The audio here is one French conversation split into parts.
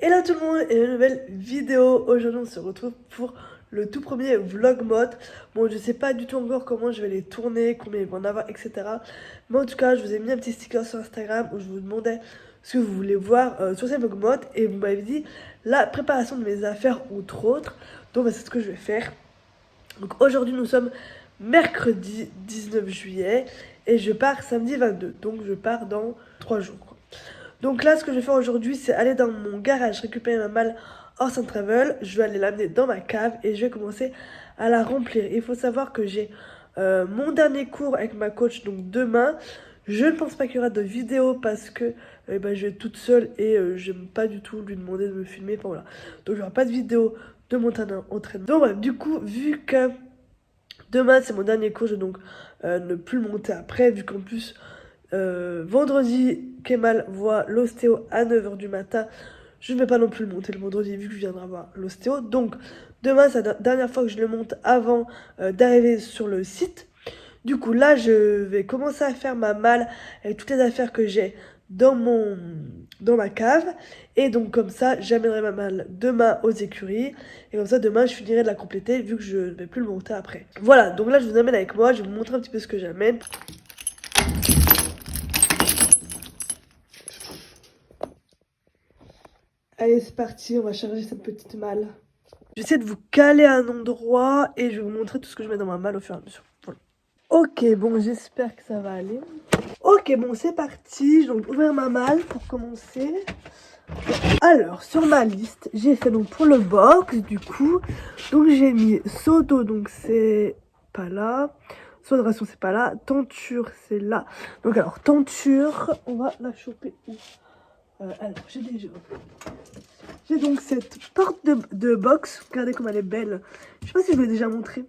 Hello tout le monde et une nouvelle vidéo. Aujourd'hui on se retrouve pour le tout premier vlog mode. Bon, je sais pas du tout encore comment je vais les tourner, combien il va en avoir, etc. Mais en tout cas je vous ai mis un petit sticker sur Instagram où je vous demandais ce que vous voulez voir sur ces vlog mode. Et vous m'avez dit la préparation de mes affaires entre autres. Donc bah, c'est ce que je vais faire. Donc aujourd'hui nous sommes mercredi 19 juillet et je pars samedi 22. Donc je pars dans 3 jours quoi. Donc là, ce que je vais faire aujourd'hui, c'est aller dans mon garage récupérer ma malle Horse and Travel. Je vais aller l'amener dans ma cave et je vais commencer à la remplir. Il faut savoir que j'ai mon dernier cours avec ma coach, donc demain. Je ne pense pas qu'il y aura de vidéo parce que je vais être toute seule et j'aime pas du tout lui demander de me filmer. Enfin voilà. Donc il n'y aura pas de vidéo de mon entraînement. Donc bref, du coup, vu que demain c'est mon dernier cours, je vais donc ne plus le monter après, vu qu'en plus... vendredi, Kemal voit l'ostéo à 9h du matin. Je ne vais pas non plus le monter le vendredi vu que je viendrai voir l'ostéo. Donc demain, c'est la dernière fois que je le monte avant d'arriver sur le site. Du coup, là, je vais commencer à faire ma malle avec toutes les affaires que j'ai dans ma cave. Et donc comme ça, j'amènerai ma malle demain aux écuries. Et comme ça, demain, je finirai de la compléter vu que je ne vais plus le monter après. Voilà, donc là, je vous amène avec moi. Je vais vous montrer un petit peu ce que j'amène. Allez, c'est parti, on va charger cette petite malle. J'essaie de vous caler à un endroit et je vais vous montrer tout ce que je mets dans ma malle au fur et à mesure. Voilà. Ok, bon, j'espère que ça va aller. Ok, bon, c'est parti. Je vais donc ouvrir ma malle pour commencer. Alors, sur ma liste, j'ai fait donc pour le box, du coup. Donc, j'ai mis seau d'eau, donc c'est pas là. Seau de ration, c'est pas là. Tenture, c'est là. Donc, alors, tenture, on va la choper où alors, j'ai donc cette porte de box. Regardez comme elle est belle. Je sais pas si je vous l'ai déjà montré.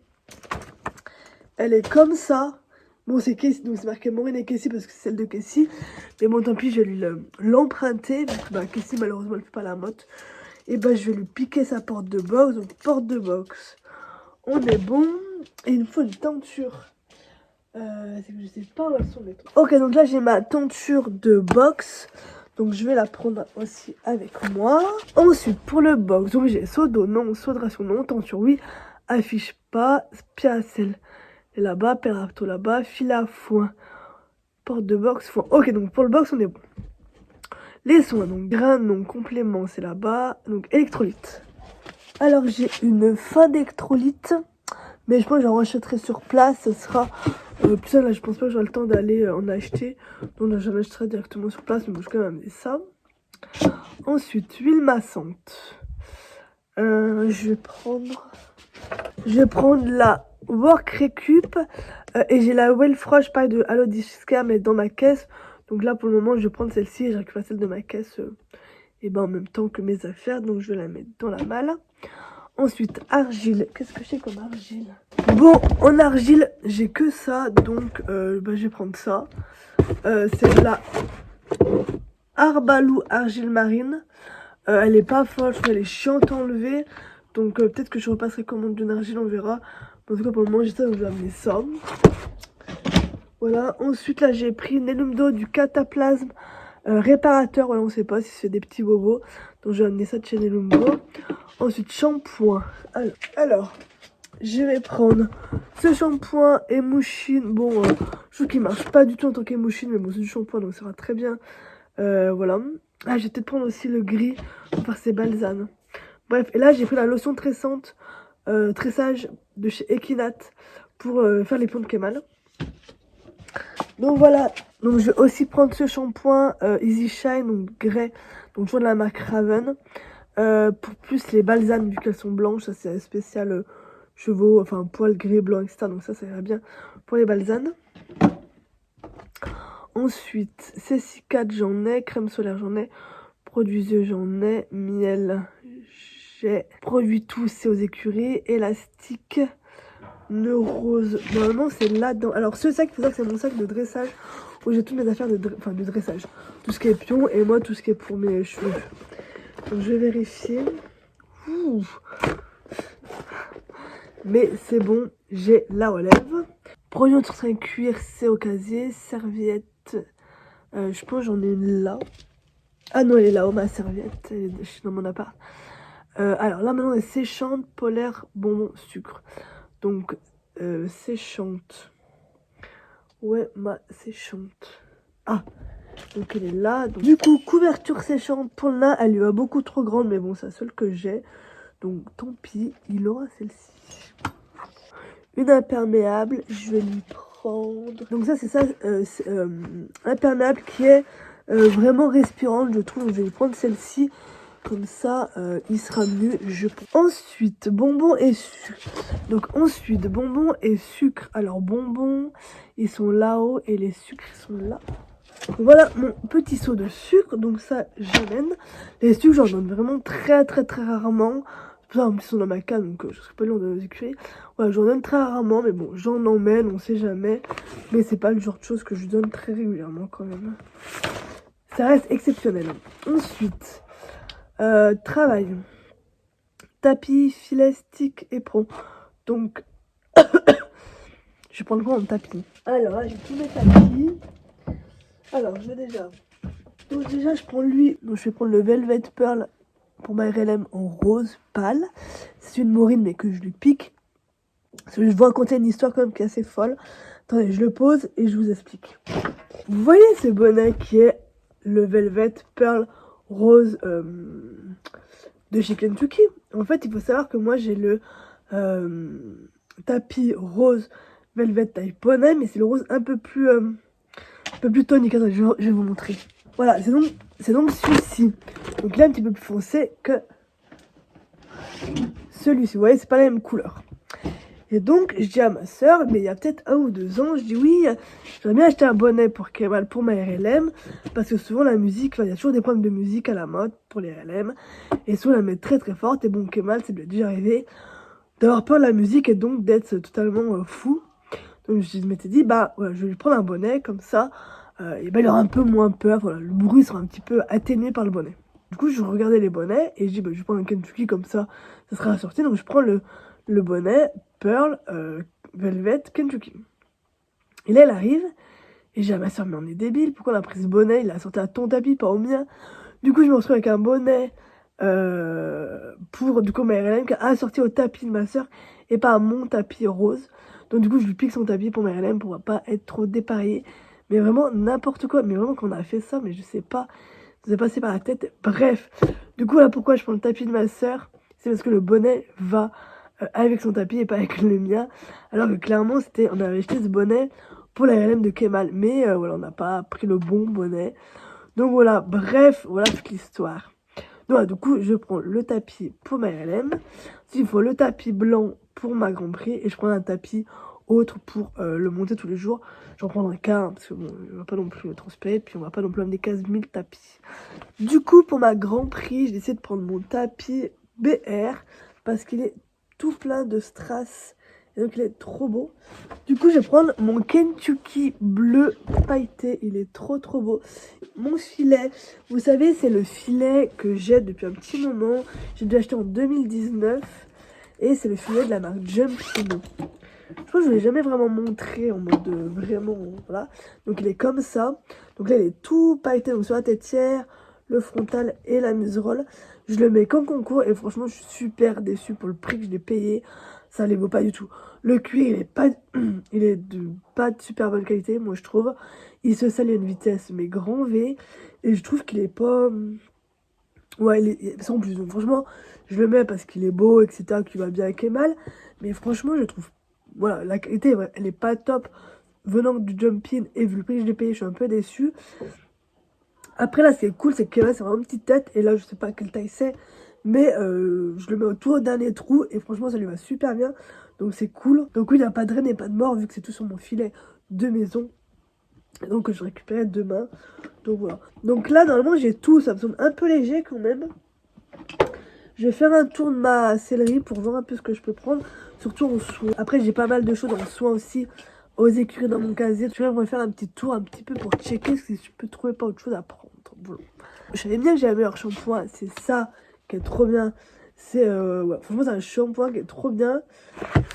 Elle est comme ça. Bon, c'est Casey, donc c'est marqué Maureen et Casey parce que c'est celle de Casey. Mais bon, tant pis, je vais lui l'emprunter. Parce que Casey, malheureusement, elle fait pas la motte. Et je vais lui piquer sa porte de box. Donc, porte de box. On est bon. Et il me faut une tenture. C'est que je sais pas où elles sont les trucs. Ok, donc là, j'ai ma tenture de box. Donc je vais la prendre aussi avec moi. Ensuite pour le box, donc j'ai seau d'eau, non, seau de ration, non, tenture, oui, affiche pas, piacelle là-bas, perapto là-bas, fil à foin, porte de box, foin. Ok, donc pour le box on est bon. Les soins, donc grain, non, complément, c'est là-bas, donc électrolyte. Alors j'ai une fin d'électrolyte, mais je pense que j'en rachèterai sur place, ce sera... plus ça, là, je pense pas que j'aurai le temps d'aller en acheter. Donc là, j'en achèterai directement sur place. Mais bon, je vais quand même amener ça. Ensuite, huile massante. Je vais prendre la Work Recup. Et j'ai la Wellfrosh, pareil, de Aloe Disca, mais dans ma caisse. Donc là, pour le moment, je vais prendre celle-ci. Et je récupère celle de ma caisse. Et en même temps que mes affaires. Donc je vais la mettre dans la malle. Ensuite, argile. Qu'est-ce que j'ai comme argile? Bon, en argile, j'ai que ça. Donc, je vais prendre ça. C'est la Arbalou argile marine. Elle est pas folle, je trouve elle est chiante à enlever. Donc, peut-être que je repasserai commande d'une argile, on verra. En tout cas, pour le moment, j'ai ça, donc je vais amener ça. Voilà. Ensuite, là, j'ai pris Nelumdo du cataplasme réparateur. Voilà, on sait pas si c'est des petits bobos. Donc, je vais amener ça de chez Nelumdo. Ensuite, shampoing. Alors, je vais prendre ce shampoing Emouchine. Bon, je trouve qu'il marche pas du tout en tant qu'Emouchine, mais bon, c'est du shampoing, donc ça va très bien. Voilà. Ah, je vais peut-être prendre aussi le gris pour faire ses balsames. Bref, et là, j'ai pris la lotion tressante, tressage de chez Equinat pour faire les ponts de Kemal. Donc voilà. Donc je vais aussi prendre ce shampoing Easy Shine, donc grès, donc toujours de la marque Raven. Pour plus les balsames, vu qu'elles sont blanches, ça c'est spécial chevaux, enfin poils gris, blanc, etc. Donc ça irait bien pour les balsames. Ensuite, C4 j'en ai, crème solaire j'en ai, produits yeux j'en ai, miel j'ai, produits tous c'est aux écuries, élastique, neurose, normalement c'est là-dedans. Alors ce sac, il faut savoir que c'est mon sac de dressage où j'ai toutes mes affaires de dressage. Tout ce qui est pion et moi tout ce qui est pour mes cheveux. Donc je vais vérifier. Ouh. Mais c'est bon, j'ai la relève. Produit entretien cuir, c'est au casier. Serviette, je pense j'en ai une là. Ah non, elle est là-haut, ma serviette. Je suis dans mon appart. Alors là, maintenant, elle est séchante, polaire, bonbon, sucre. Donc, séchante. Ouais, ma séchante. Ah, donc elle est là. Donc, du coup, couverture séchante pour le nain, elle lui va beaucoup trop grande, mais bon, c'est la seule que j'ai. Donc, tant pis, il aura celle-ci. Une imperméable, je vais lui prendre. Donc ça, c'est ça, imperméable qui est vraiment respirante, je trouve. Je vais lui prendre celle-ci. Comme ça, il sera mieux, je pense. Ensuite, bonbons et sucre. Donc ensuite, bonbons et sucre. Alors, bonbons, ils sont là-haut et les sucres, ils sont là. Donc, voilà mon petit seau de sucre. Donc ça, j'amène. Les sucres, j'en donne vraiment très rarement. Ça, en plus, ils sont dans ma canne, donc je serai pas long de les écrire. Voilà, j'en donne très rarement, mais bon, j'en emmène, on sait jamais. Mais c'est pas le genre de choses que je donne très régulièrement quand même. Ça reste exceptionnel. Ensuite... travail, tapis, filet, stick, éperon. Donc, je vais prendre quoi en tapis? Alors là, j'ai tous mes tapis. Alors, je vais déjà. Donc, déjà, je prends lui. Donc, je vais prendre le Velvet Pearl pour ma RLM en rose pâle. C'est une morine, mais que je lui pique. Parce que je vais raconter une histoire quand même qui est assez folle. Attendez, je le pose et je vous explique. Vous voyez ce bonnet qui est le Velvet Pearl rose de chez Kentucky. En fait, il faut savoir que moi j'ai le tapis rose velvet taille poney, mais c'est le rose un peu plus tonique. Attends, je vais vous montrer. Voilà, c'est donc celui-ci. Donc il est un petit peu plus foncé que celui-ci. Vous voyez, c'est pas la même couleur. Et donc, je dis à ma soeur, mais il y a peut-être 1 ou 2 ans, je dis oui, j'aimerais bien acheter un bonnet pour Kemal, pour ma RLM, parce que souvent la musique, il y a toujours des problèmes de musique à la mode pour les RLM, et souvent elle met très forte, et bon, Kemal, ça lui est déjà arrivé d'avoir peur de la musique et donc d'être totalement fou. Donc je m'étais dit, bah voilà, je vais lui prendre un bonnet, comme ça, et ben il aura un peu moins peur, voilà, le bruit sera un petit peu atténué par le bonnet. Du coup, je regardais les bonnets, et je dis, bah je vais prendre un Kentucky, comme ça sera assorti, donc je prends le bonnet Pearl Velvet Kentucky. Et là, elle arrive, et j'ai dit à ma soeur, mais on est débile, pourquoi on a pris ce bonnet? Il a sorti à ton tapis, pas au mien. Du coup, je me retrouve avec un bonnet pour du coup ma RLM qui a assorti au tapis de ma soeur et pas à mon tapis rose. Donc du coup, je lui pique son tapis pour ma RLM pour pas être trop dépareillé. Mais vraiment n'importe quoi. Mais vraiment, qu'on a fait ça, mais je sais pas. Ça s'est passé par la tête. Bref. Du coup, là, pourquoi je prends le tapis de ma soeur? C'est parce que le bonnet va avec son tapis et pas avec le mien. Alors que clairement, on avait acheté ce bonnet pour la RLM de Kemal. Mais voilà, on n'a pas pris le bon bonnet. Donc voilà, bref, voilà toute l'histoire. Donc du coup, je prends le tapis pour ma RLM. Il faut le tapis blanc pour ma Grand Prix. Et je prends un tapis autre pour le monter tous les jours. J'en prends qu'un, parce que bon, on va pas non plus le transpirer. Puis on va pas non plus amener 15 000 tapis. Du coup, pour ma Grand Prix, j'ai décidé de prendre mon tapis BR. Parce qu'il est tout plein de strass. Et donc il est trop beau. Du coup, je vais prendre mon Kentucky bleu pailleté. Il est trop beau. Mon filet, vous savez, c'est le filet que j'ai depuis un petit moment. J'ai dû acheter en 2019. Et c'est le filet de la marque Jumpino. Je crois que je ne l'ai jamais vraiment montré en mode vraiment, voilà. Donc il est comme ça. Donc là, il est tout pailleté. Donc sur la têtière, le frontal et la muserolle. Je le mets qu'en concours et franchement, je suis super déçue pour le prix que je l'ai payé. Ça les vaut pas du tout. Le cuir, il est pas de super bonne qualité, moi je trouve. Il se sale à une vitesse, mais grand V. Et je trouve qu'il est pas... Ouais, sans plus. Donc franchement, je le mets parce qu'il est beau, etc., qu'il va bien avec Kemal. Mais franchement, je trouve... Voilà, la qualité, elle est pas top. Venant du Jump-In et vu le prix que je l'ai payé, je suis un peu déçue. Après là, ce qui est cool, c'est que Kemal, c'est vraiment une petite tête. Et là, je sais pas quelle taille c'est. Mais je le mets au tout dernier trou et franchement ça lui va super bien. Donc c'est cool. Donc oui, il n'y a pas de reine et pas de mort vu que c'est tout sur mon filet de maison. Et donc je récupérerai demain. Donc voilà. Donc là normalement j'ai tout. Ça me semble un peu léger quand même. Je vais faire un tour de ma sellerie pour voir un peu ce que je peux prendre. Surtout en soins. Après j'ai pas mal de choses en soins aussi. Aux écuries dans mon casier. Je vais faire un petit tour un petit peu pour checker si je peux trouver pas autre chose à prendre. Voilà. Je savais bien que j'ai un meilleur shampoing. C'est ça qui est trop bien. C'est ouais, franchement c'est un shampoing qui est trop bien.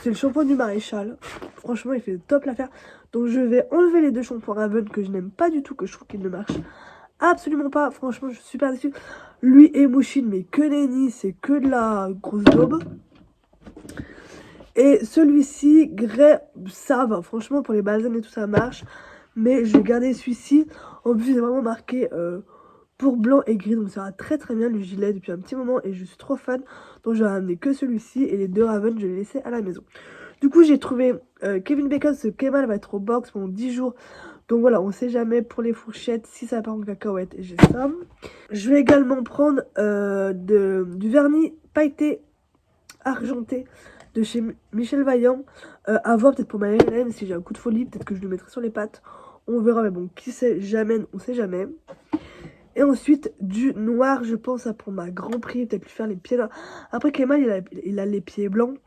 C'est le shampoing du Maréchal. Franchement il fait top l'affaire. Donc je vais enlever les 2 shampoings Raven que je n'aime pas du tout, que je trouve qu'ils ne marchent absolument pas. Franchement, je suis super déçue. Lui et Mushin, mais que nenni, c'est que de la grosse daube. Et celui-ci, Grey, ça va. Franchement, pour les balsames et tout, ça marche. Mais je vais garder celui-ci. En plus, il est vraiment marqué pour blanc et gris. Donc, ça va très très bien le gilet depuis un petit moment. Et je suis trop fan. Donc, je vais ramener que celui-ci. Et les deux Raven, je vais les laisser à la maison. Du coup, j'ai trouvé Kevin Bacon. Ce Kemal va être au box pendant 10 jours. Donc voilà, on sait jamais pour les fourchettes si ça part en cacahuète. Et j'ai ça. Je vais également prendre du vernis pailleté argenté de chez Michel Vaillant. À voir peut-être pour ma LLM si j'ai un coup de folie. Peut-être que je le mettrai sur les pattes. On verra. Mais bon, qui sait jamais, on sait jamais. Et ensuite, du noir, je pense, à pour ma Grand Prix. Peut-être lui faire les pieds noirs. Après, Kemal, il a les pieds blancs.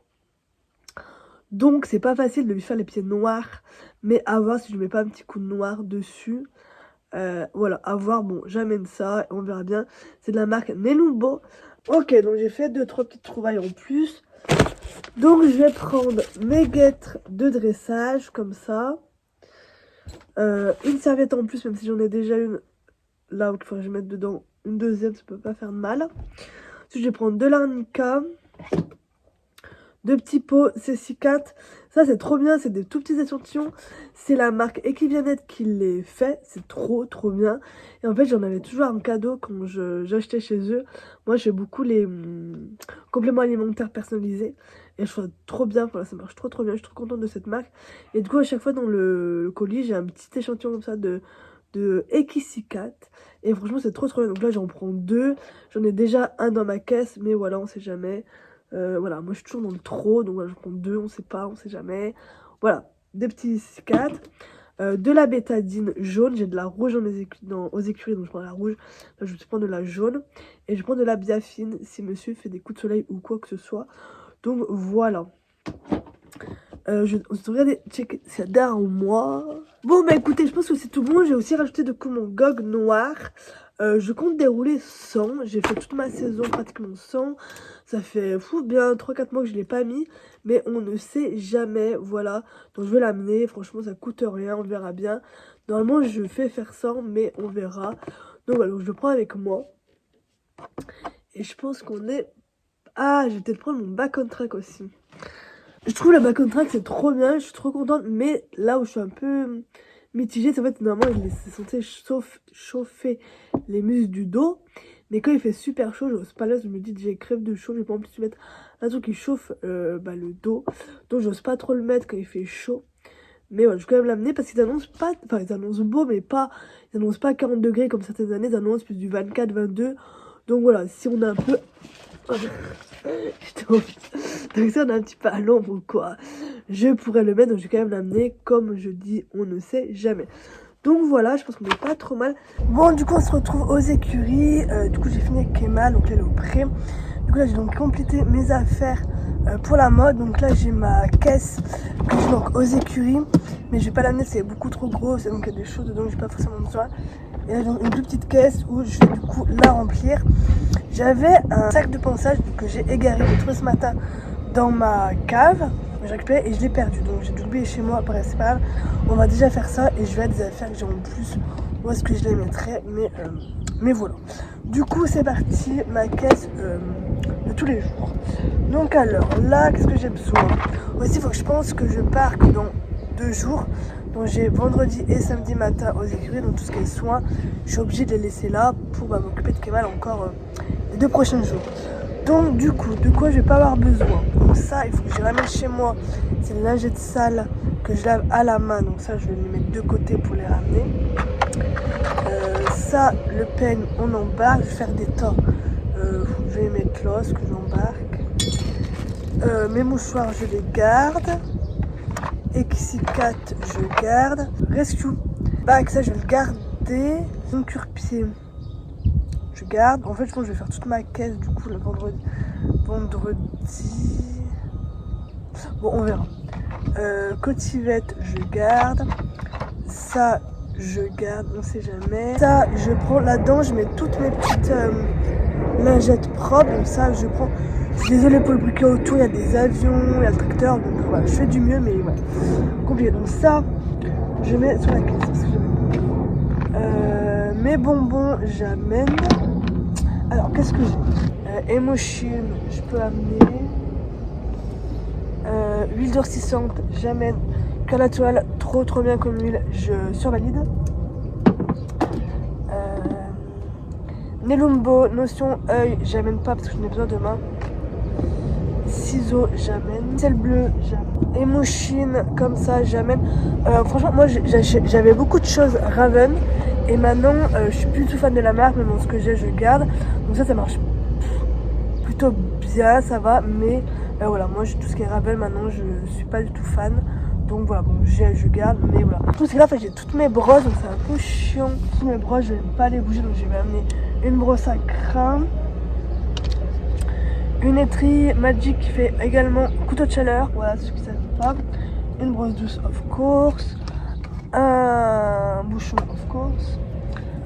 Donc c'est pas facile de lui faire les pieds noirs, mais à voir si je mets pas un petit coup de noir dessus. Voilà, à voir, bon j'amène ça, on verra bien. C'est de la marque Nelumbo. Ok, donc j'ai fait 2-3 petites trouvailles en plus. Donc je vais prendre mes guêtres de dressage, comme ça. Une serviette en plus, même si j'en ai déjà une. Là, il faudrait que je mette dedans une deuxième, ça peut pas faire de mal. Ensuite je vais prendre de l'arnica. 2 petits pots C64, ça c'est trop bien, c'est des tout petits échantillons. C'est la marque Equivianette qui les fait, c'est trop bien. Et en fait j'en avais toujours un cadeau quand j'achetais chez eux. Moi je fais beaucoup les compléments alimentaires personnalisés. Et je trouve ça trop bien, voilà, ça marche trop bien, je suis trop contente de cette marque. Et du coup à chaque fois dans le colis j'ai un petit échantillon comme ça de Equicicat. Et franchement c'est trop bien, donc là j'en prends 2. J'en ai déjà un dans ma caisse, mais voilà on sait jamais. Voilà, moi je suis toujours dans le trop, donc voilà, je prends 2, on sait pas, on sait jamais. Voilà, des petits 4. De la bétadine jaune, j'ai de la rouge aux écuries, donc je prends la rouge. Là, je vais prendre de la jaune. Et je prends de la biafine si monsieur fait des coups de soleil ou quoi que ce soit. Donc voilà. Je regardez, check, c'est derrière moi. Bon bah écoutez, je pense que c'est tout bon. J'ai aussi rajouté de coup mon gog noir. Je compte dérouler 100. J'ai fait toute ma saison pratiquement 100. Ça fait bien 3-4 mois que je l'ai pas mis. Mais on ne sait jamais, voilà. Donc je vais l'amener, franchement ça coûte rien, on verra bien. Normalement je fais faire 100, mais on verra. Donc voilà, je le prends avec moi. Et je pense qu'on est... Ah, je vais peut-être prendre mon back on track aussi. Je trouve le back on track c'est trop bien, je suis trop contente. Mais là où je suis un peu mitigée, c'est en fait normalement il est censé chauffer les muscles du dos. Mais quand il fait super chaud, j'ose pas, là je me dis j'ai crève de chaud, je vais pas en plus mettre un truc qui chauffe le dos. Donc j'ose pas trop le mettre quand il fait chaud. Mais ouais, je vais quand même l'amener parce qu'ils annoncent pas, enfin ils annoncent beau mais pas, ils annoncent pas 40 degrés comme certaines années, ils annoncent plus du 24-22. Donc voilà, si on a un peu... Donc si on a un petit peu à l'ombre ou quoi, je pourrais le mettre, donc je vais quand même l'amener. Comme je dis, on ne sait jamais. Donc voilà, je pense qu'on est pas trop mal. Bon, du coup, on se retrouve aux écuries. Du coup, j'ai fini avec Kemal, donc là, elle est au pré. Du coup, là, j'ai donc complété mes affaires pour la mode. Donc là, j'ai ma caisse que j'ai donc aux écuries. Mais je vais pas l'amener, c'est beaucoup trop gros. C'est donc il y a des choses dedans que j'ai pas forcément besoin. Et là, j'ai donc une toute petite caisse où je vais du coup la remplir. J'avais un sac de ponçage que j'ai égaré, j'ai trouvé ce matin dans ma cave. Je récupéré et je l'ai perdu, donc j'ai dû l'oublier chez moi. Après c'est pas grave, on va déjà faire ça et je vais à des affaires que j'ai en plus. Où est-ce que je les mettrai, mais voilà. Du coup c'est parti, ma caisse de tous les jours. Donc alors là, qu'est-ce que j'ai besoin? Aussi il faut que je pense que je parte dans 2 jours. Donc j'ai vendredi et samedi matin aux écuries, donc tout ce qui est soins, je suis obligée de les laisser là pour m'occuper de Kemal encore les 2 prochains jours. Donc du coup, de quoi je vais pas avoir besoin. Donc ça, il faut que je ramène chez moi. C'est les lingettes sales que je lave à la main. Donc ça, je vais les mettre de côté pour les ramener. Ça, le peigne, on embarque. Je vais faire des tas. Je vais les mettre là, ce que j'embarque. Mes mouchoirs, je les garde. Equicicat, je garde. Rescue. Bah, ça, je vais le garder. Mon cure-pied. Je garde. En fait, je pense que je vais faire toute ma caisse du coup le vendredi. Bon, on verra. Cotivette, je garde. Ça, je garde, on sait jamais. Ça, je prends là-dedans, je mets toutes mes petites lingettes propres. Donc ça, je prends. Je suis désolée pour le briquet autour, il y a des avions, il y a le tracteur. Donc voilà, je fais du mieux, mais ouais. Compliqué. Donc ça, je mets sur la caisse. Mes mes bonbons, j'amène. Alors, qu'est-ce que j'ai? Emotion, je peux amener. Huile durcissante, j'amène. Cœur naturel, trop bien comme huile, je survalide. Nelumbo, notion œil, j'amène pas parce que j'en ai besoin demain. Ciseaux, j'amène. Ciel bleu, j'amène. Emotion, comme ça, j'amène. Franchement, moi j'avais beaucoup de choses Raven. Et maintenant, je suis plus du tout fan de la marque, mais bon, ce que j'ai, je garde. Donc ça marche plutôt bien, ça va. Mais voilà, moi, tout ce qui est Raven, maintenant, je suis pas du tout fan. Donc voilà, bon, je garde, mais voilà. Tout ce qui est là, en fait, j'ai toutes mes brosses, donc c'est un peu chiant. Toutes mes brosses, je vais pas les bouger, donc je vais amener une brosse à crème. Une étrille Magic qui fait également couteau de chaleur, voilà, ceux qui savent pas. Une brosse douce, of course. Un bouchon, of course.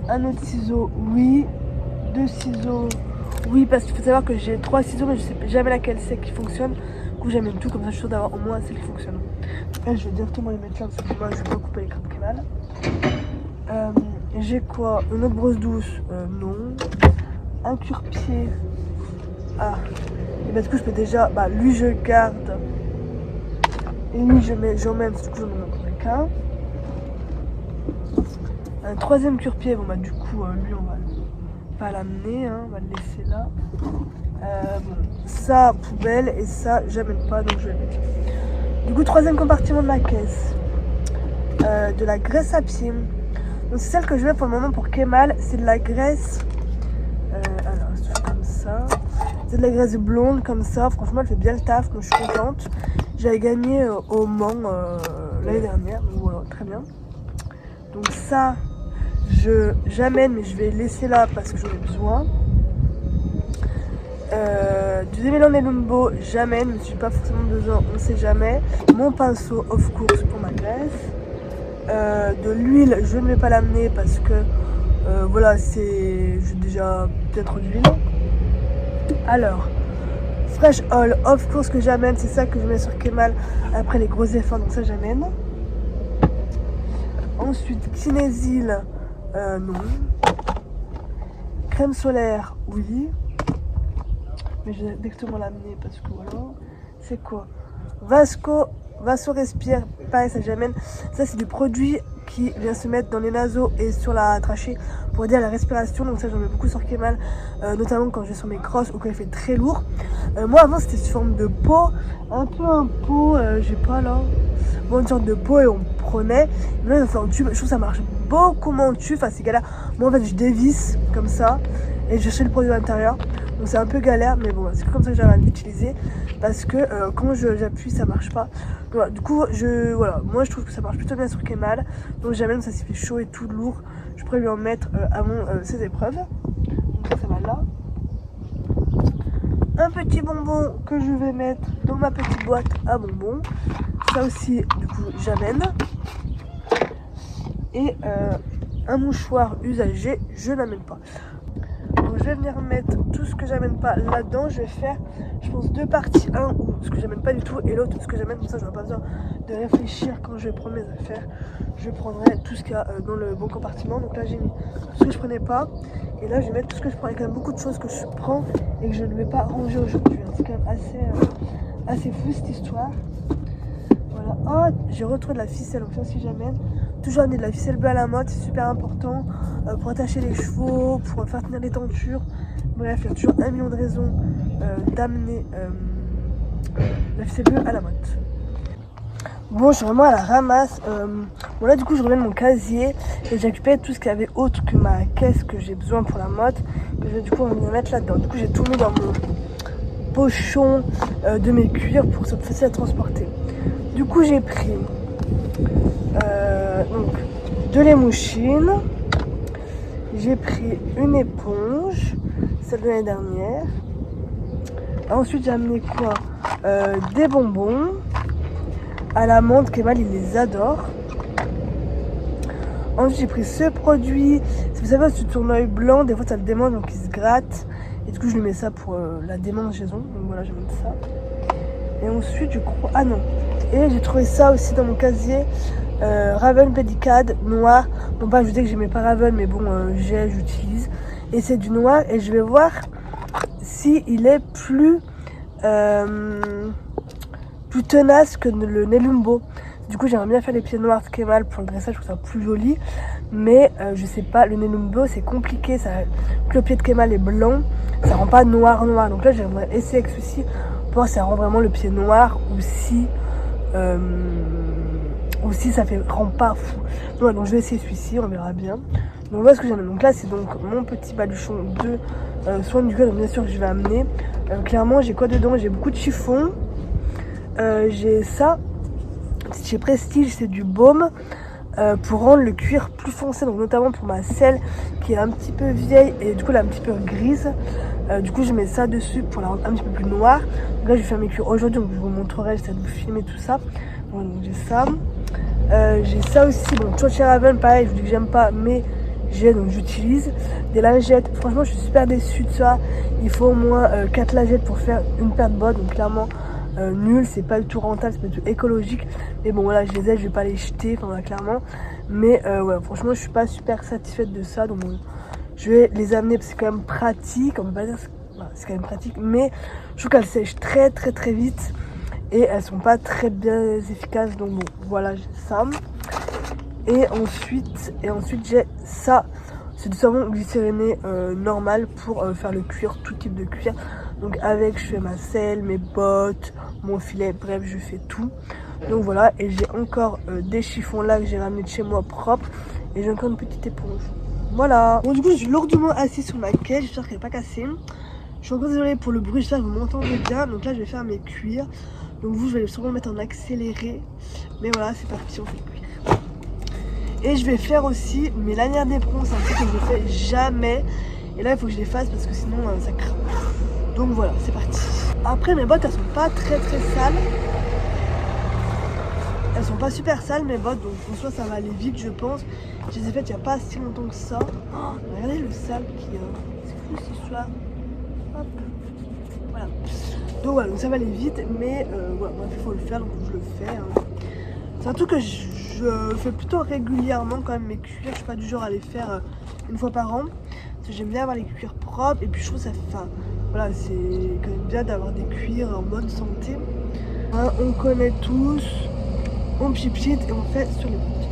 Un autre ciseau, oui. 2 ciseaux, oui, parce qu'il faut savoir que j'ai 3 ciseaux, mais je sais jamais laquelle c'est qui fonctionne. Du coup, j'amène tout, comme ça je suis sûre d'avoir au moins celle qui fonctionne. Là, je vais directement les mettre là, parce que moi, je vais pas couper les crêpes qui mal. J'ai quoi? Une autre brosse douce, non. Un cure-pied. Ah, et bah, du coup, je peux déjà. Bah, lui, je garde. Et lui, j'emmène, du coup, j'en ai qu'un. Un troisième cure-pied, bon, bah, du coup, lui, on va pas l'amener, hein, on va le laisser là. Bon, ça, poubelle, et ça, j'amène pas, donc je vais le mettre. Du coup, troisième compartiment de la caisse. De la graisse à pied. Donc, c'est celle que je mets pour le moment pour Kemal. C'est de la graisse. Alors, c'est comme ça. C'est de la graisse blonde comme ça, franchement elle fait bien le taf, donc je suis contente. J'avais gagné au Mans l'année dernière, donc voilà, très bien. Donc ça, j'amène, mais je vais laisser là parce que j'en ai besoin. Du démêlant Nelumbo, j'amène, mais je n'ai pas forcément besoin, on sait jamais. Mon pinceau, of course, pour ma graisse. De l'huile, je ne vais pas l'amener parce que voilà, j'ai déjà peut-être d'huile. Alors, Fresh Oil, of course que j'amène, c'est ça que je mets sur Kemal après les gros efforts, donc ça j'amène. Ensuite, Kinesil, non. Crème solaire, oui. Mais je vais directement l'amener parce que voilà. C'est quoi? Vaso Respire, pareil, ça j'amène. Ça c'est du produit qui vient se mettre dans les naseaux et sur la trachée pour aider à la respiration. Donc ça j'en mets beaucoup sur Kemal, notamment quand je vais sur mes crosses ou quand il fait très lourd. Moi avant c'était sous forme de pot, un peu un pot, j'ai pas là. Bon, une sorte de pot et on prenait. Là ça fait en tube, je trouve que ça marche beaucoup moins en tube, enfin c'est galère. Moi en fait je dévisse comme ça et je fais le produit à l'intérieur. Donc c'est un peu galère, mais bon, c'est comme ça que j'arrive à l'utiliser. Parce que quand j'appuie, ça marche pas. Donc, voilà, du coup, voilà, moi je trouve que ça marche plutôt bien sur Kemal. Donc j'amène, ça s'il fait chaud et tout lourd, je pourrais lui en mettre avant ses épreuves. Donc ça va là. Un petit bonbon que je vais mettre dans ma petite boîte à bonbons. Ça aussi, du coup, j'amène. Et un mouchoir usagé, je n'amène pas. Donc je vais venir mettre tout ce que j'amène pas là-dedans. Je vais faire, je pense, 2 parties. Un ou ce que j'amène pas du tout et l'autre ce que j'amène. Comme ça, j'aurai pas besoin de réfléchir quand je vais prendre mes affaires. Je prendrai tout ce qu'il y a dans le bon compartiment. Donc là, j'ai mis tout ce que je prenais pas. Et là, je vais mettre tout ce que je prends. Il y a quand même beaucoup de choses que je prends et que je ne vais pas ranger aujourd'hui. C'est quand même assez fou cette histoire. Voilà. Oh, j'ai retrouvé de la ficelle. Donc ça, si j'amène. Toujours amener de la ficelle bleue à la mode, c'est super important pour attacher les chevaux, pour faire tenir les tentures. Bref, il y a toujours 1 million de raisons d'amener la ficelle bleue à la mode. Bon, je suis vraiment à la ramasse. Bon, là, du coup, je remets mon casier et j'ai récupéré tout ce qu'il y avait autre que ma caisse que j'ai besoin pour la mode. Que je vais du coup me mettre là-dedans. Du coup, j'ai tout mis dans mon pochon de mes cuirs pour que ça soit facile à transporter. Du coup, j'ai pris donc de l'émouchine, j'ai pris une éponge, celle de l'année dernière. Ensuite j'ai amené quoi, des bonbons à l'amande, Kemal il les adore. Ensuite j'ai pris ce produit, vous savez ce tournoil blanc, des fois ça le démange donc il se gratte. Et du coup je lui mets ça pour la démangeaison, donc voilà je vais mettre ça. Et ensuite je crois, ah non, et j'ai trouvé ça aussi dans mon casier. Raven Pedicad noir. Bon bah je vous dis que j'aimais pas Raven, mais bon j'utilise. Et c'est du noir et je vais voir si il est plus tenace que le Nelumbo. Du coup j'aimerais bien faire les pieds noirs de Kemal pour le dressage, je trouve ça plus joli. Mais je sais pas, le Nelumbo c'est compliqué, ça, le pied de Kemal est blanc, ça rend pas noir. Donc là j'aimerais essayer avec celui-ci pour voir si ça rend vraiment le pied noir ou si ça rend pas fou. Ouais, donc je vais essayer celui-ci, on verra bien. Donc voilà ce que j'en ai. Donc là c'est donc mon petit baluchon de soin du cœur, donc bien sûr que je vais amener. Clairement j'ai quoi dedans? J'ai beaucoup de chiffon. J'ai ça, chez Prestige, c'est du baume pour rendre le cuir plus foncé, donc notamment pour ma selle qui est un petit peu vieille et du coup elle est un petit peu grise. Du coup je mets ça dessus pour la rendre un petit peu plus noire. Donc là je vais faire mes cuirs aujourd'hui, donc je vous montrerai, j'essaie de vous filmer tout ça. Donc j'ai ça. J'ai ça aussi, bon toujours chez Raven, pareil, je vous dis que j'aime pas, mais donc j'utilise des lingettes. Franchement je suis super déçue de ça. Il faut au moins 4 lingettes pour faire une paire de bottes, donc clairement nul, c'est pas du tout rentable, c'est pas du tout écologique. Mais bon voilà, je les ai, je vais pas les jeter, enfin clairement. Mais ouais, franchement je suis pas super satisfaite de ça, donc bon, je vais les amener parce que c'est quand même pratique. On peut pas dire c'est quand même pratique, mais je trouve qu'elles sèchent très vite et elles sont pas très bien efficaces. Donc bon voilà, j'ai ça. Et ensuite j'ai ça. C'est du savon glycériné normal pour faire le cuir, tout type de cuir. Donc avec, je fais ma selle, mes bottes, mon filet, bref, je fais tout. Donc voilà, et j'ai encore des chiffons là que j'ai ramené de chez moi propres. Et j'ai encore une petite éponge. Voilà. Bon du coup, je suis lourdement assise sur ma caisse, j'espère qu'elle n'est pas cassée. Je suis encore désolée pour le bruit, j'espère que vous m'entendez bien. Donc là, je vais faire mes cuirs. Donc vous, je vais sûrement le mettre en accéléré. Mais voilà, c'est parti, on fait le cuir. Et je vais faire aussi mes lanières d'éperon, c'est un truc que je ne fais jamais. Et là il faut que je les fasse parce que sinon ça crame. Donc voilà, c'est parti. Après mes bottes elles sont pas très sales. Elles sont pas super sales mes bottes, donc en soi ça va aller vite je pense. Je les ai faites il n'y a pas si longtemps que ça. Oh, regardez le sale qu'il y a. C'est fou cette histoire. Hop. Voilà. Donc voilà, donc ça va aller vite, mais voilà, bref, il faut le faire, donc je le fais. Hein. C'est un truc que je fais plutôt régulièrement quand même mes cuirs. Je suis pas du genre à les faire une fois par an. Parce que j'aime bien avoir les cuirs propres et puis je trouve ça voilà, c'est quand même bien d'avoir des cuirs en bonne santé. Hein, on connaît tous, on pchit et on fait sur les bottes.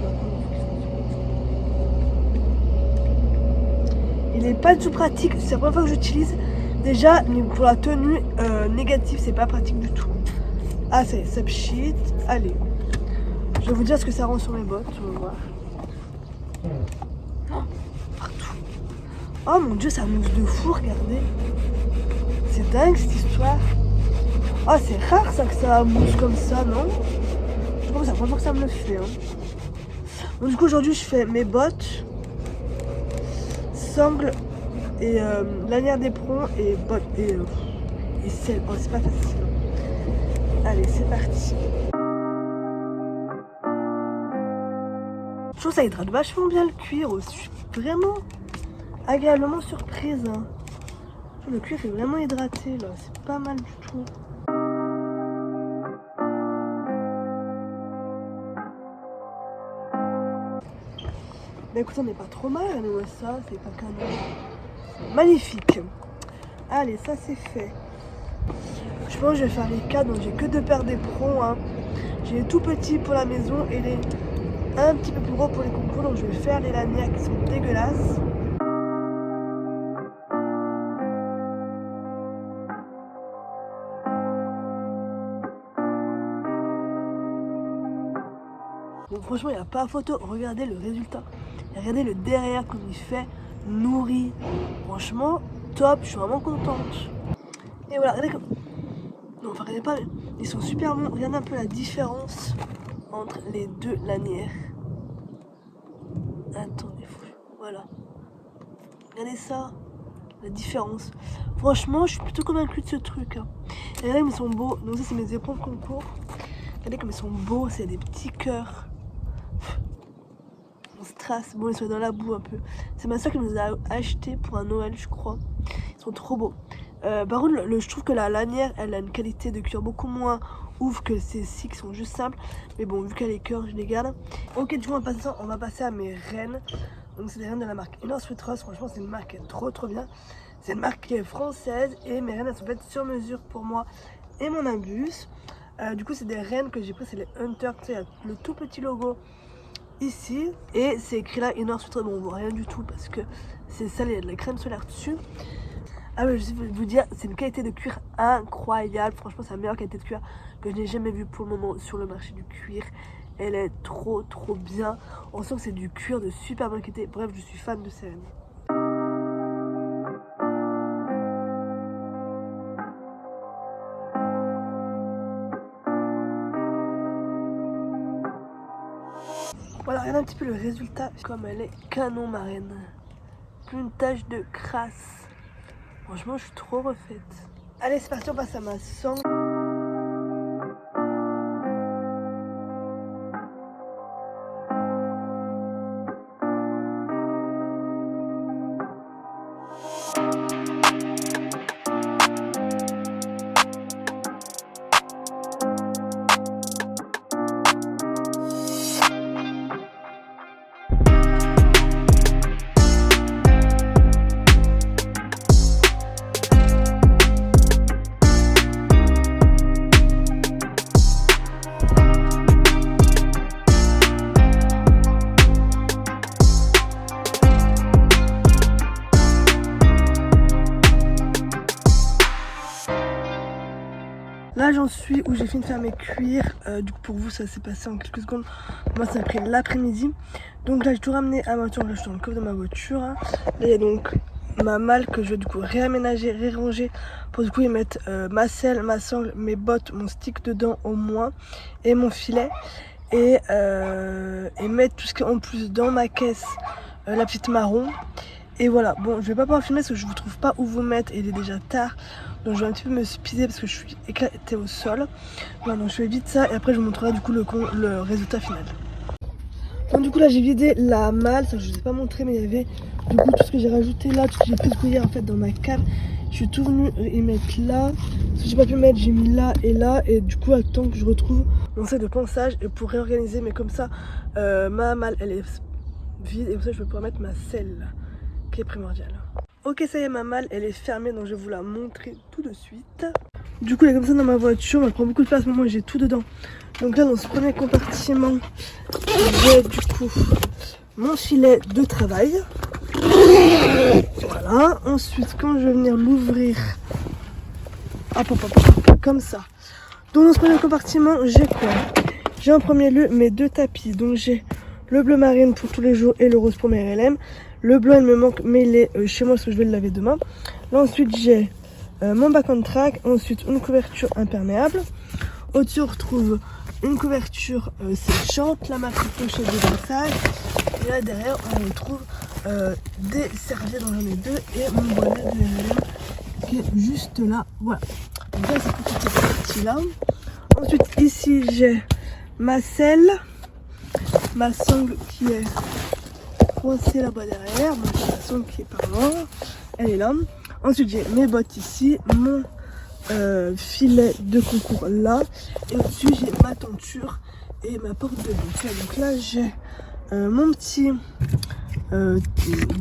Il est pas du tout pratique, c'est la première fois que j'utilise. Déjà, pour la tenue négative, c'est pas pratique du tout. Ah ça pchit, allez. Je vais vous dire ce que ça rend sur mes bottes, on va voir. Oh, partout. Oh mon dieu, ça mousse de fou, regardez. C'est dingue cette histoire. Oh, c'est rare ça que ça mousse comme ça, non? Je sais pas, c'est la première fois que ça me le fait. Hein. Donc du coup, aujourd'hui, je fais mes bottes, sangles et lanières d'éperon et bottes et selle. Oh, c'est pas facile. Allez, c'est parti. Je trouve que ça hydrate vachement bien le cuir aussi. Je suis vraiment agréablement surprise. Hein. Le cuir est vraiment hydraté là, c'est pas mal du tout. Bah écoute, on n'est pas trop mal, regardez-moi ça, c'est pas canon. Magnifique. Allez, ça c'est fait. Je pense que je vais faire les 4, donc j'ai que 2 paires d'éperons. Hein. J'ai les tout petits pour la maison et les un petit peu plus gros pour les concours, donc je vais faire les lanières qui sont dégueulasses. Donc franchement il n'y a pas photo, regardez le résultat. Et regardez le derrière comme il fait nourri. Franchement top, je suis vraiment contente. Et voilà, regardez comme... Non enfin regardez pas, ils sont super bons. Regardez un peu la différence entre les deux lanières. Attendez, voilà. Regardez ça, la différence. Franchement, je suis plutôt convaincue de ce truc. Hein. Et regardez comme ils sont beaux. Donc ça, c'est mes éperons de concours. Regardez comme ils sont beaux, c'est des petits cœurs. On se trace. Bon, ils sont dans la boue un peu. C'est ma soeur qui nous a acheté pour un Noël, je crois. Ils sont trop beaux. Par contre, je trouve que la lanière, elle a une qualité de cuir beaucoup moins ouf que ces-ci qui sont juste simples. Mais bon, vu qu'elle est cœur, je les garde. Ok, du coup, on va passer à mes rennes. Donc, c'est des rennes de la marque Inner Sweet Rose. Franchement, c'est une marque qui est trop bien. C'est une marque qui est française et mes rennes, elles sont faites sur mesure pour moi et mon imbus. Du coup, c'est des rennes que j'ai pris, c'est les Hunter. Tu sais, il y a le tout petit logo ici et c'est écrit là Inner Sweet Rose. Bon, on voit rien du tout parce que c'est ça, il y a de la crème solaire dessus. Ah mais je vais vous dire, c'est une qualité de cuir incroyable. Franchement, c'est la meilleure qualité de cuir que je n'ai jamais vue pour le moment sur le marché du cuir. Elle est trop bien. On sent que c'est du cuir de super bonne qualité. Bref, je suis fan de ces rennes. Voilà, regardez un petit peu le résultat. Comme elle est canon, ma reine. Plus une tache de crasse. Franchement, je suis trop refaite. Allez, c'est parti, on passe à ma sangle. Là j'en suis où j'ai fini de faire mes cuirs. Du coup pour vous ça s'est passé en quelques secondes. Moi ça a pris l'après-midi. Donc là j'ai tout ramené à ma voiture. Là je suis dans le coffre de ma voiture. Là il y a donc ma malle que je vais du coup réaménager, réranger pour du coup y mettre ma selle, ma sangle, mes bottes, mon stick dedans au moins et mon filet et mettre tout ce qui est en plus dans ma caisse, la petite marron. Et voilà, bon je vais pas pouvoir filmer parce que je vous trouve pas où vous mettre et il est déjà tard. Donc je vais un petit peu me speeder parce que je suis éclatée au sol. Voilà, donc je fais vite ça et après je vous montrerai du coup le résultat final. Donc du coup là j'ai vidé la malle, ça je vous ai pas montré mais il y avait du coup tout ce que j'ai rajouté là, tout ce que j'ai pris de hier en fait dans ma cave. Je suis tout venu y mettre là, ce que j'ai pas pu mettre j'ai mis là et du coup attends que je retrouve mon sac de ponçage et pour réorganiser mais comme ça ma malle elle est vide et comme ça je vais pouvoir mettre ma selle qui est primordiale. Ok ça y est ma malle elle est fermée donc je vais vous la montrer tout de suite. Du coup elle est comme ça dans ma voiture, elle prend beaucoup de place mais moi j'ai tout dedans. Donc là dans ce premier compartiment j'ai du coup mon filet de travail. Voilà, ensuite quand je vais venir l'ouvrir, comme ça. Donc dans ce premier compartiment j'ai quoi? J'ai en premier lieu mes deux tapis, donc j'ai le bleu marine pour tous les jours et le rose pour mes RLM. Le blanc il me manque mais il est chez moi parce que je vais le laver demain. Là ensuite j'ai mon back on track, ensuite une couverture imperméable. Au-dessus on retrouve une couverture séchante, la marque pochette de brossage. Et là derrière on retrouve des serviettes, donc j'en ai deux et mon bonnet de RLM qui est juste là. Voilà, donc là c'est pour cette partie là. Ensuite ici j'ai ma selle, ma sangle qui est coincée là-bas derrière, donc la sangle qui est par là, elle est là. Ensuite j'ai mes bottes ici, mon filet de concours là, et au-dessus j'ai ma tenture et ma porte de bouteille. Donc là j'ai mon petit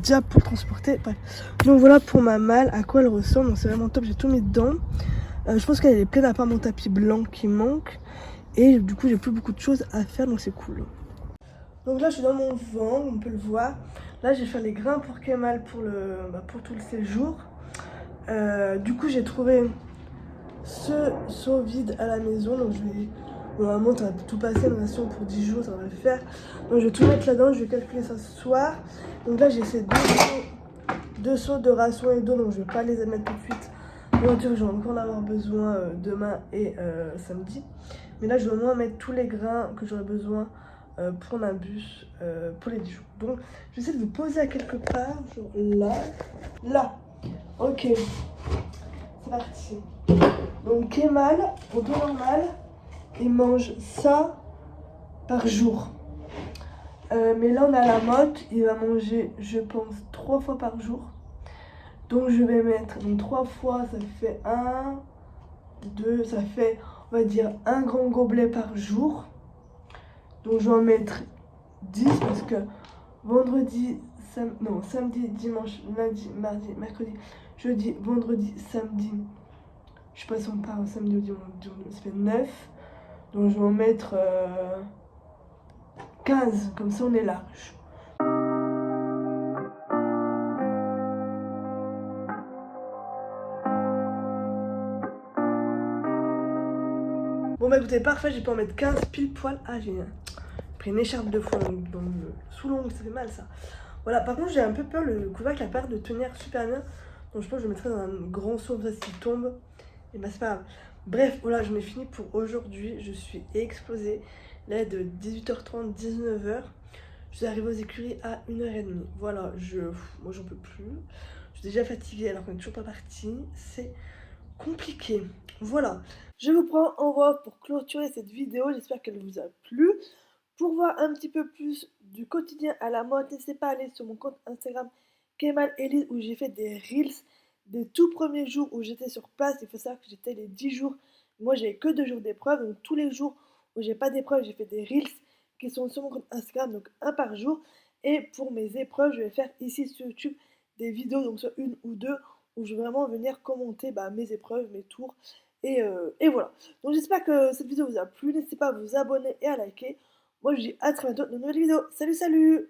diable pour transporter. Bref. Donc voilà pour ma malle, à quoi elle ressemble. Donc c'est vraiment top, j'ai tout mis dedans. Je pense qu'elle est pleine à part mon tapis blanc qui manque. Et du coup j'ai plus beaucoup de choses à faire donc c'est cool. Donc là je suis dans mon ventre, on peut le voir. Là j'ai fait les grains pour Kemal pour tout le séjour. Du coup j'ai trouvé ce seau vide à la maison. Donc je vais... Normalement ça va tout passer, une ration pour 10 jours ça va le faire. Donc je vais tout mettre là-dedans, je vais calculer ça ce soir. Donc là j'ai ces deux seaux de ration et d'eau, donc je vais pas les mettre tout de suite. Bien sûr je vais encore en avoir besoin demain et samedi. Mais là je vais au moins mettre tous les grains que j'aurai besoin pour un bus pour les 10 jours. Donc je vais essayer de vous poser à quelque part, genre là. Ok, c'est parti. Donc Kemal, au dos normal, il mange ça par jour. Mais là on a la motte, il va manger je pense 3 fois par jour. Donc je vais mettre, donc 3 fois, ça fait 1, 2, ça fait, on va dire, un grand gobelet par jour. Donc je vais en mettre 10 parce que vendredi, non, samedi, dimanche, lundi, mardi, mercredi, jeudi, vendredi, samedi. Je sais pas si on part samedi ou dimanche, ça fait 9. Donc je vais en mettre 15, comme ça on est large. Bon bah écoutez, parfait, j'ai pu en mettre 15 pile poil. Ah, j'ai pris une écharpe de foin dans le sous-longue, ça fait mal ça. Voilà, par contre j'ai un peu peur, le couvercle a peur de tenir super bien. Donc je pense que je le mettrai dans un grand seau comme ça s'il tombe. Et bah c'est pas grave. Bref, voilà, j'en ai fini pour aujourd'hui. Je suis explosée. Là il est de 18h30, 19h. Je suis arrivée aux écuries à 1h30. Voilà, moi j'en peux plus. Je suis déjà fatiguée alors qu'on est toujours pas parti. C'est compliqué. Voilà, je vous prends en voix pour clôturer cette vidéo. J'espère qu'elle vous a plu. Pour voir un petit peu plus du quotidien à la mode, n'hésitez pas à aller sur mon compte Instagram Kemal Elise où j'ai fait des reels des tout premiers jours où j'étais sur place. Il faut savoir que j'étais les 10 jours. Moi, j'avais que 2 jours d'épreuve. Donc, tous les jours où j'ai pas d'épreuve, j'ai fait des reels qui sont sur mon compte Instagram, donc un par jour. Et pour mes épreuves, je vais faire ici sur YouTube des vidéos, donc soit une ou deux, où je vais vraiment venir commenter mes épreuves, mes tours. Et voilà. Donc, j'espère que cette vidéo vous a plu. N'hésitez pas à vous abonner et à liker. Moi, je vous dis à très bientôt dans une nouvelle vidéo. Salut, salut!